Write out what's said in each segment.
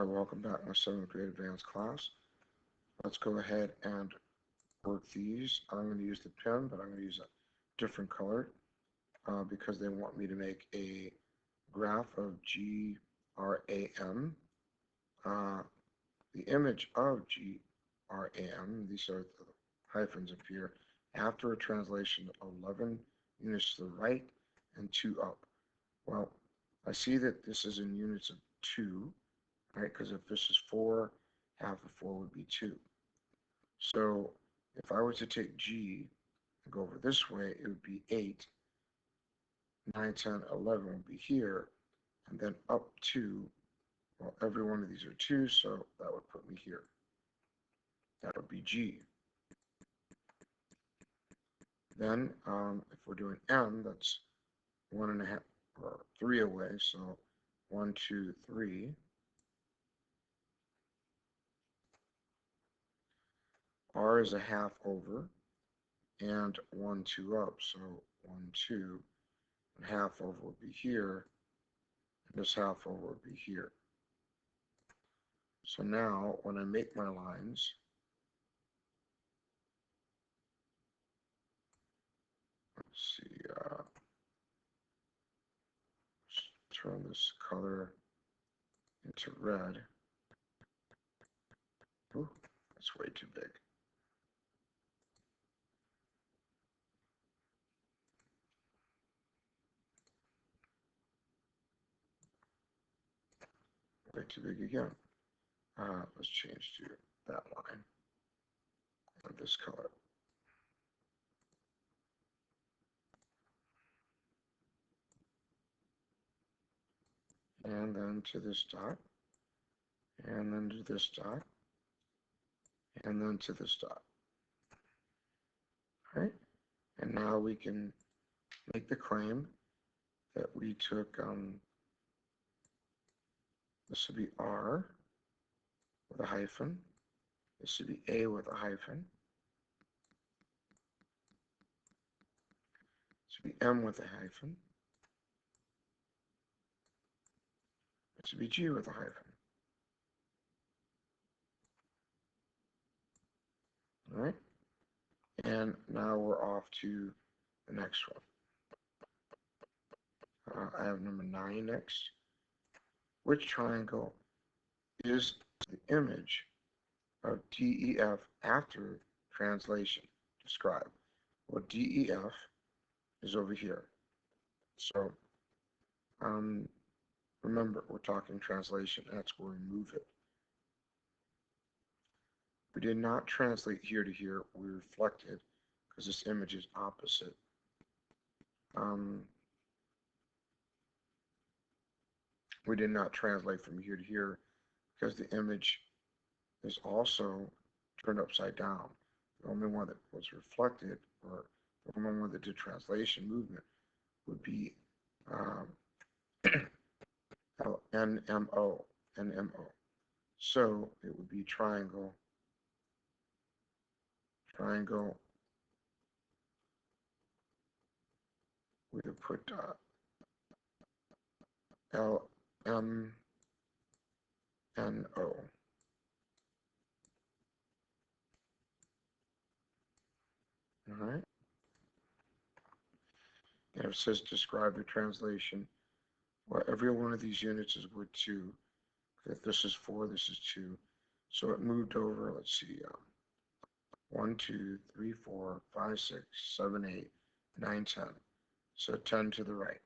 Welcome back to my 7th grade advanced class. Let's go ahead and work these. I'm going to use the pen, but I'm going to use a different color because they want me to make a graph of GRAM. The image of GRAM, these are the hyphens up here, after a translation of 11 units to the right and 2 up. Well, I see that this is in units of 2. Right, because if this is 4, half of 4 would be 2. So if I were to take G and go over this way, it would be 8, 9, 10, 11 would be here, and then up 2. Well, every one of these are 2, so that would put me here. That would be G. Then if we're doing M, that's 1.5 or 3 away, so 1, 2, 3. R is a half over, and 1, 2 up, so 1, 2, and half over would be here, and this half over would be here. So now, when I make my lines, let's see, let's turn this color into red. Ooh, that's way too big. Way too big again. Let's change to that line and this color. And then to this dot, and then to this dot, and then to this dot. All right? And now we can make the claim that we took, this would be R with a hyphen, this would be A with a hyphen, this would be M with a hyphen, this would be G with a hyphen. All right? And now we're off to the next one. I have number 9 next. Which triangle is the image of DEF after translation? Describe. Well, DEF is over here. So remember, we're talking translation. That's where we move it. We did not translate here to here. We reflected because this image is opposite. We did not translate from here to here because the image is also turned upside down. The only one that was reflected, or the only one that did translation movement, would be NMO. So it would be triangle. We would put LMNO. All right. And it says describe the translation. Well, every one of these units is worth 2. If this is 4, this is 2. So it moved over, let's see, 1, 2, 3, 4, 5, 6, 7, 8, 9, 10. So 10 to the right.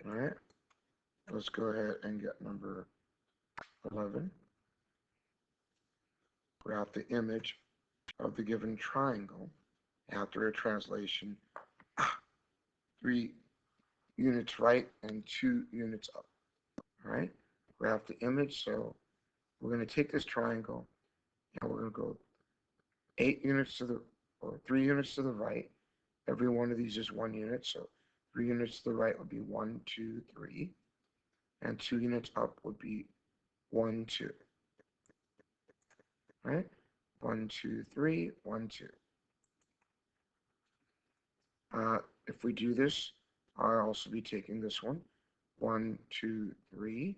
All right. Let's go ahead and get number 11. Graph the image of the given triangle after a translation. 3 units right and 2 units up. All right. Graph the image. So we're going to take this triangle and we're going to go 8 units to the, or 3 units to the right every one of these is 1 unit, so 3 units to the right would be 1, 2, 3, and 2 units up would be 1, 2, right? 1, 2, 3, 1, 2. If we do this, I'll also be taking this one, 1, 2, 3,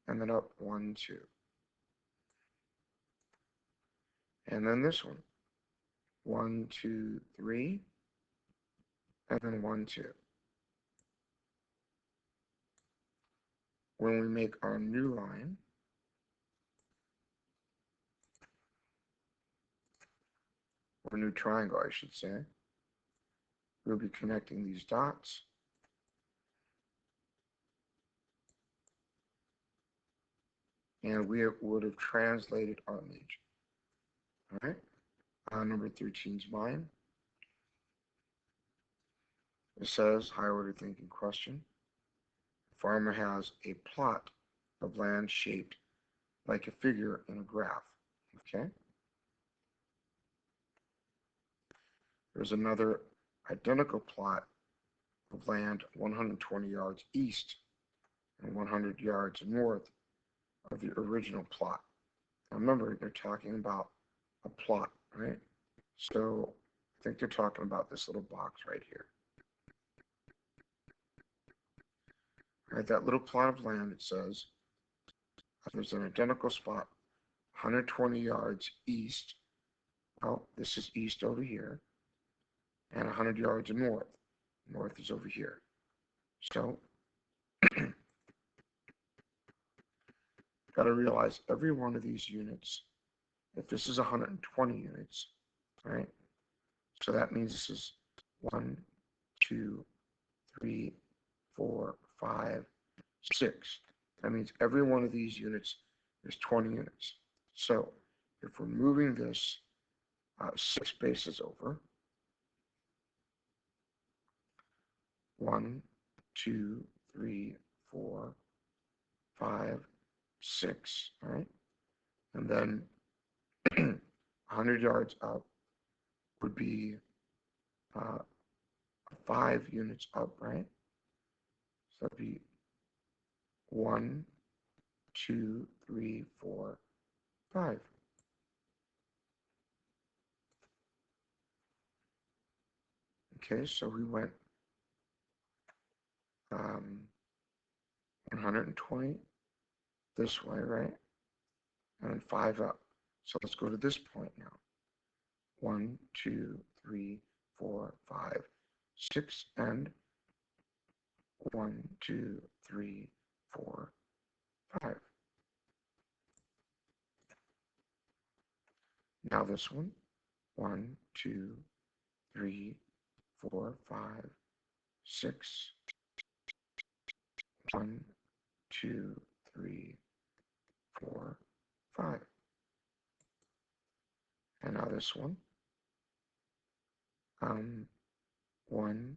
and then up 1, 2. And then this one, 1, 2, 3, and then 1, 2. When we make our new line, or new triangle, I should say, we'll be connecting these dots. And we would have translated our image. All right, number 13 is mine. It says, high order thinking question. The farmer has a plot of land shaped like a figure in a graph. Okay. There's another identical plot of land 120 yards east and 100 yards north of the original plot. Now remember, they're talking about a plot, right? So I think they're talking about this little box right here. All right, that little plot of land, it says, there's an identical spot 120 yards east. Well, this is east over here, and 100 yards north. North is over here. So, got to realize every one of these units, if this is 120 units, right? So that means this is 1, 2, 3, 4, 5, 6. That means every one of these units is 20 units. So if we're moving this 6 spaces over, 1, 2, 3, 4, 5, 6, right? And then 100 yards up would be 5 units up, right? So that'd be 1, 2, 3, 4, 5. Okay, so we went 120 this way, right? And then 5 up. So let's go to this point now. 1, 2, 3, 4, 5, 6, and 1, 2, 3, 4, 5. Now this one, 1, 2, 3, 4, 5, 6, 1, 2, 3, 4, 5. And now this one, 1,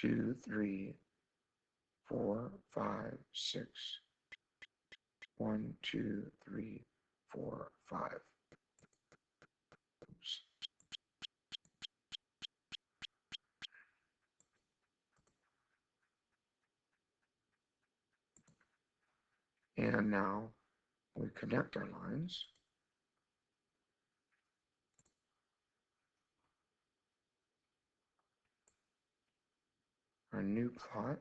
2, 3, 4, 5, 6, 1, 2, 3, 4, 5. Oops. And now we connect our lines. Our new plot,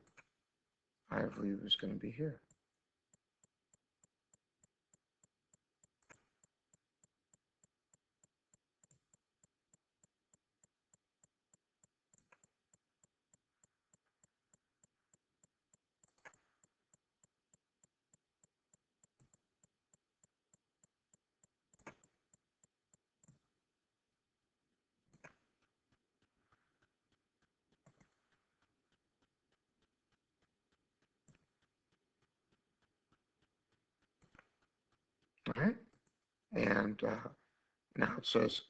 I believe, is going to be here. All right, and now it says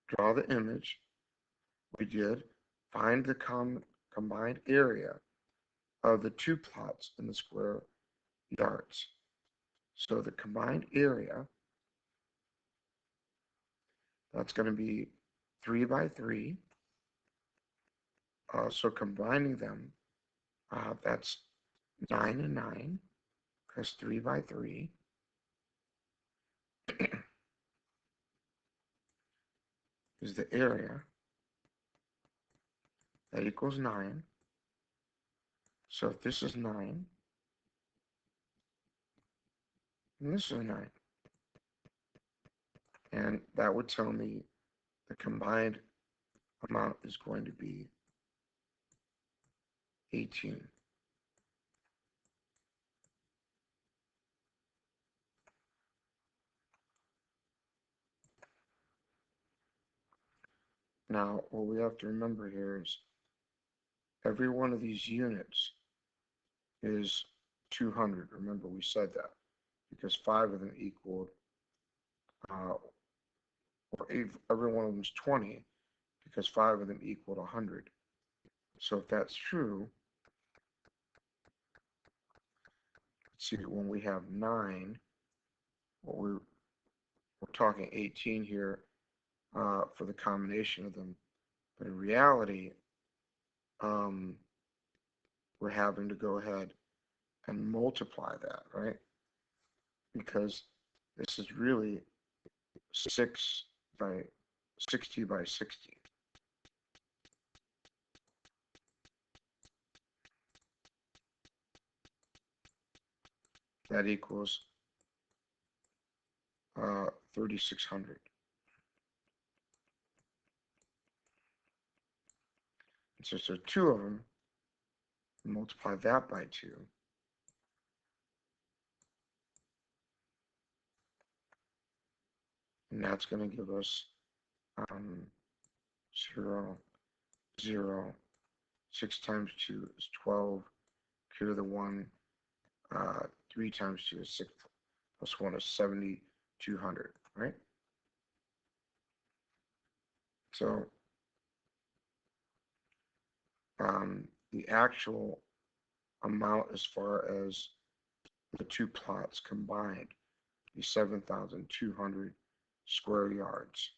draw the image. We did find the combined area of the 2 plots in the square yards. So the combined area That's going to be 3 by 3. So combining them, that's 9 and 9, because 3 by 3 is the area. That equals 9. So if this is 9, and this is 9, and that would tell me the combined amount is going to be 18. Now, what we have to remember here is every one of these units is 200. Remember, we said that because 5 of them equaled, or every one of them is 20 because 5 of them equaled 100. So if that's true, let's see, when we have 9, what we're talking 18 here for the combination of them. But in reality, we're having to go ahead and multiply that, right? Because this is really 6 by 60 by 60. That equals 3,600. And since there are 2 of them, multiply that by 2. And that's going to give us 0, 0. 6 times 2 is 12. Clear the 1. 3 times 2 is 6. Plus 1 is 7,200, right? So the actual amount as far as the 2 plots combined is 7,200 square yards.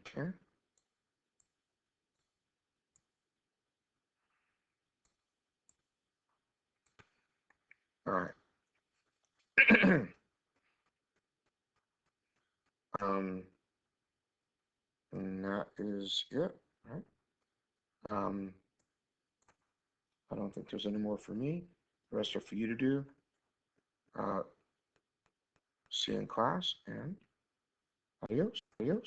Okay. All right. And that is it, right? I don't think there's any more for me. The rest are for you to do. See you in class, and adios. Adios.